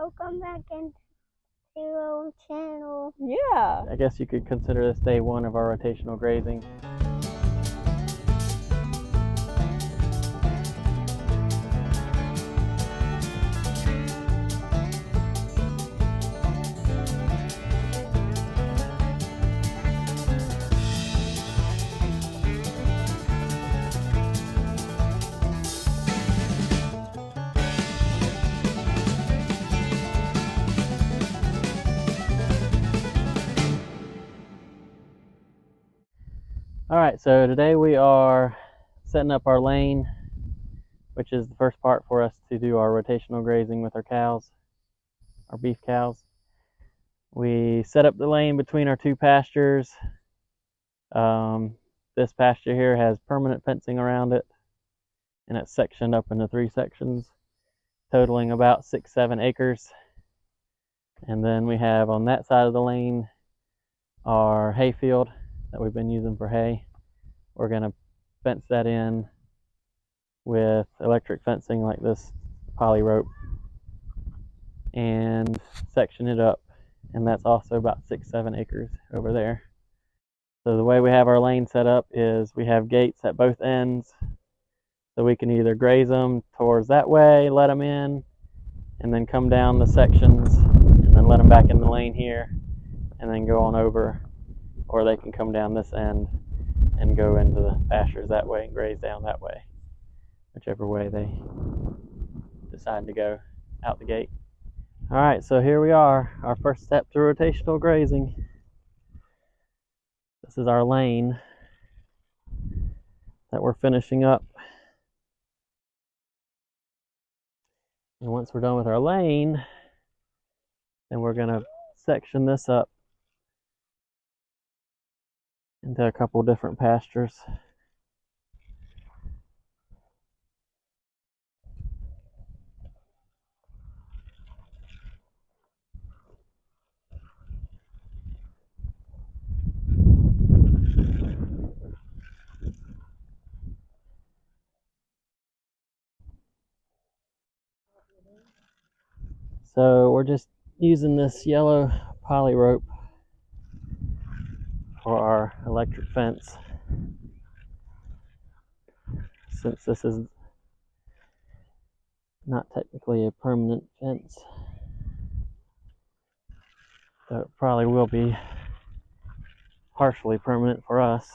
welcome back into our channel. Yeah. I guess you could consider this day one of our rotational grazing. Alright, so today we are setting up our lane, which is the first part for us to do our rotational grazing with our cows, our beef cows. We set up the lane between our two pastures. This pasture here has permanent fencing around it, and it's sectioned up into 3 sections, totaling about 6-7 acres. And then we have on that side of the lane our hay field that we've been using for hay. We're going to fence that in with electric fencing like this poly rope and section it up, and that's also about 6-7 acres over there. So the way we have our lane set up is we have gates at both ends, so we can either graze them towards that way, let them in, and then come down the sections and then let them back in the lane here and then go on over, or they can come down this end and go into the pastures that way and graze down that way, whichever way they decide to go out the gate. Alright, so here we are, our first step to rotational grazing. This is our lane that we're finishing up. And once we're done with our lane, then we're going to section this up into a couple different pastures. So we're just using this yellow poly rope for our electric fence, since this is not technically a permanent fence, so it probably will be partially permanent for us.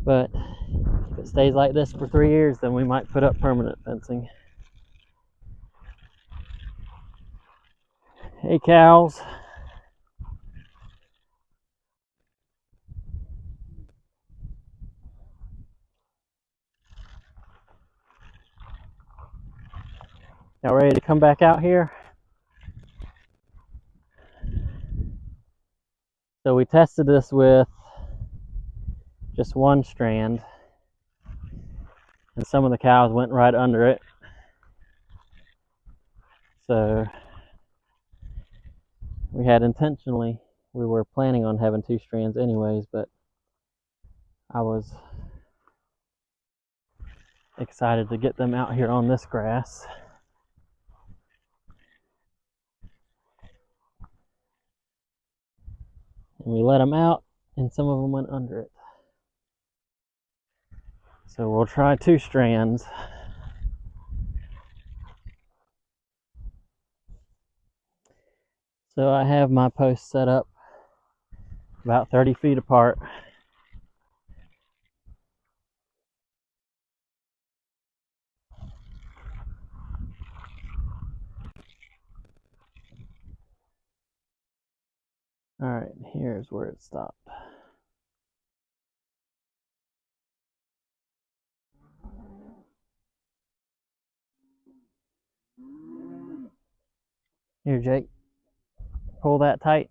But if it stays like this for 3 years, then we might put up permanent fencing. Hey cows. Y'all ready to come back out here? So we tested this with just one strand, and some of the cows went right under it. So we were planning on having 2 strands anyways, but I was excited to get them out here on this grass. And we let them out, and some of them went under it. So we'll try 2 strands. So I have my posts set up about 30 feet apart. Alright, here's where it stopped. Here, Jake. Pull that tight.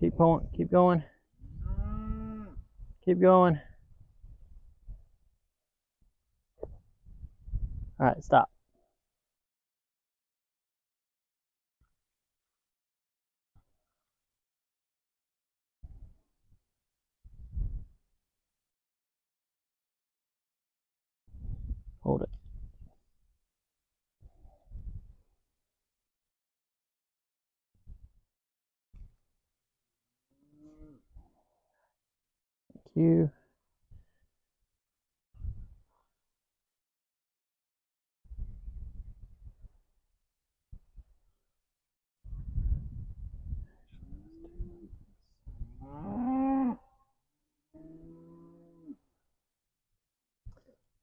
Keep pulling, keep going. Keep going. Alright, stop. Hold it. Thank you.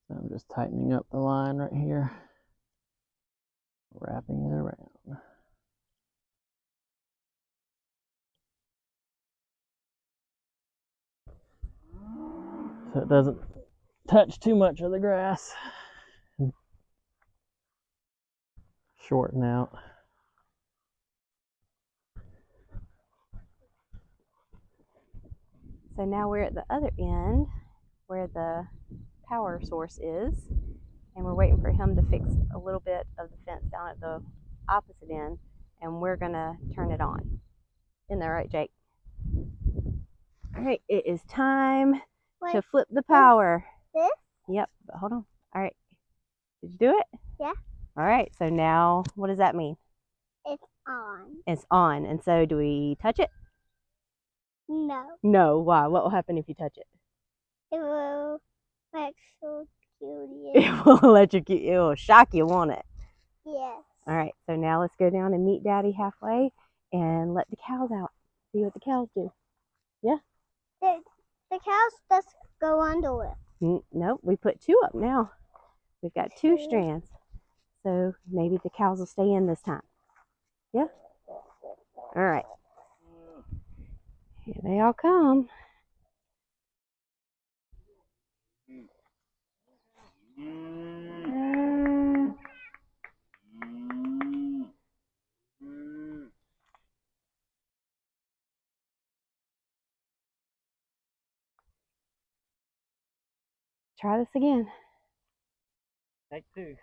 So I'm just tightening up the line right here, wrapping it around. So it doesn't touch too much of the grass. Shorten out. So now we're at the other end where the power source is, and we're waiting for him to fix a little bit of the fence down at the opposite end, and we're gonna turn it on. Isn't that right, Jake? All right, it is time to flip the power. This? Yep, but hold on. All right, did you do it? Yeah. All right, so now what does that mean? It's on. It's on, and so do we touch it? No. No, why? What will happen if you touch it? It will make so cute. It will electrocute, it will shock you, won't it? Yes. All right, so now let's go down and meet Daddy halfway and let the cows out. See what the cows do. Yeah? The cows just go under it. Nope, we put two up now. We've got two strands. So maybe the cows will stay in this time. Yeah? All right. Here they all come. Try this again. Take two.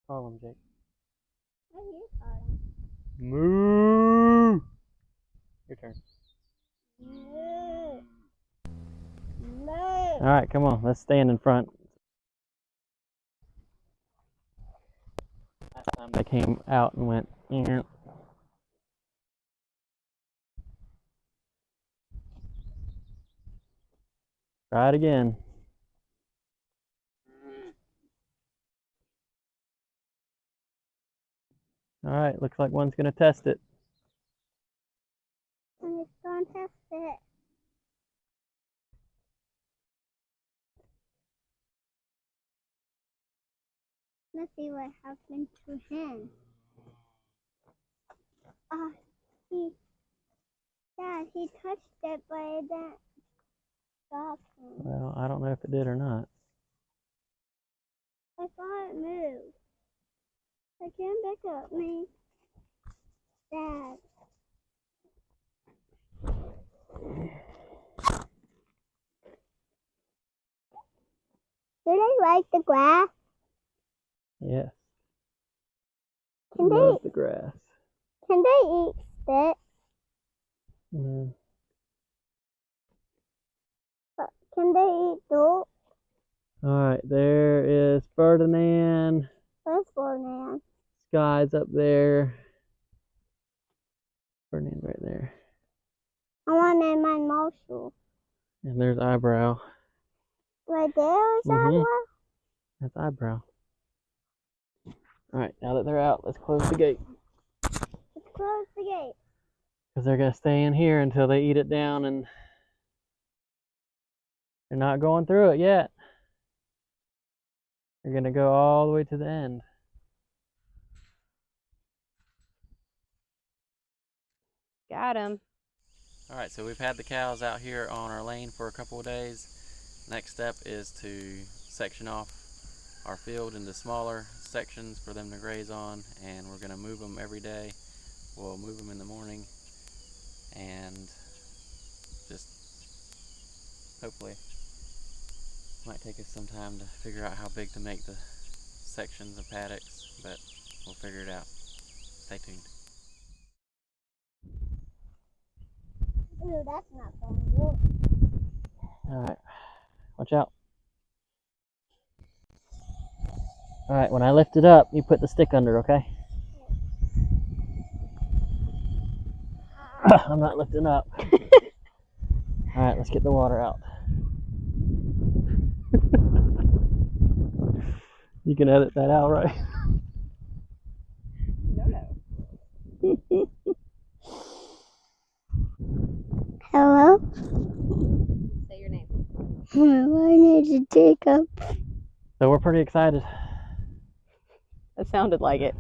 Call him, Jake. What are you calling? Moo! Your turn. Moo. Moo. All right, come on. Let's stand in front. Last time they came out and went. Try it again. All right, looks like one's gonna test it. And it's going to test it. Let's see what happened to him. Dad, he touched it, but it didn't stop him. Well, I don't know if it did or not. I thought it moved. I can't pick up me. Dad. Do they like the grass? Yes. Can Love they the grass. can they eat sticks? Mm. Can they eat dirt? All right, there is Ferdinand. Where's Ferdinand? Sky's up there. Ferdinand's right there. I want to name my Marshall. And there's Eyebrow. Right there is that one? That's Eyebrow. All right, now that they're out, let's close the gate. Let's close the gate. Because they're going to stay in here until they eat it down, and they're not going through it yet. They're going to go all the way to the end. Got him. All right, so we've had the cows out here on our lane for a couple of days. Next step is to section off our field into smaller sections for them to graze on, and we're going to move them every day. We'll move them in the morning, and just hopefully might take us some time to figure out how big to make the sections of paddocks, but we'll figure it out. Stay tuned. Ooh, that's not going good. Alright, watch out. Alright, when I lift it up, you put the stick under, okay? I'm not lifting up. Alright, let's get the water out. You can edit that out, right? No. Hello? Say your name. My name is Jacob. So we're pretty excited. That sounded like it.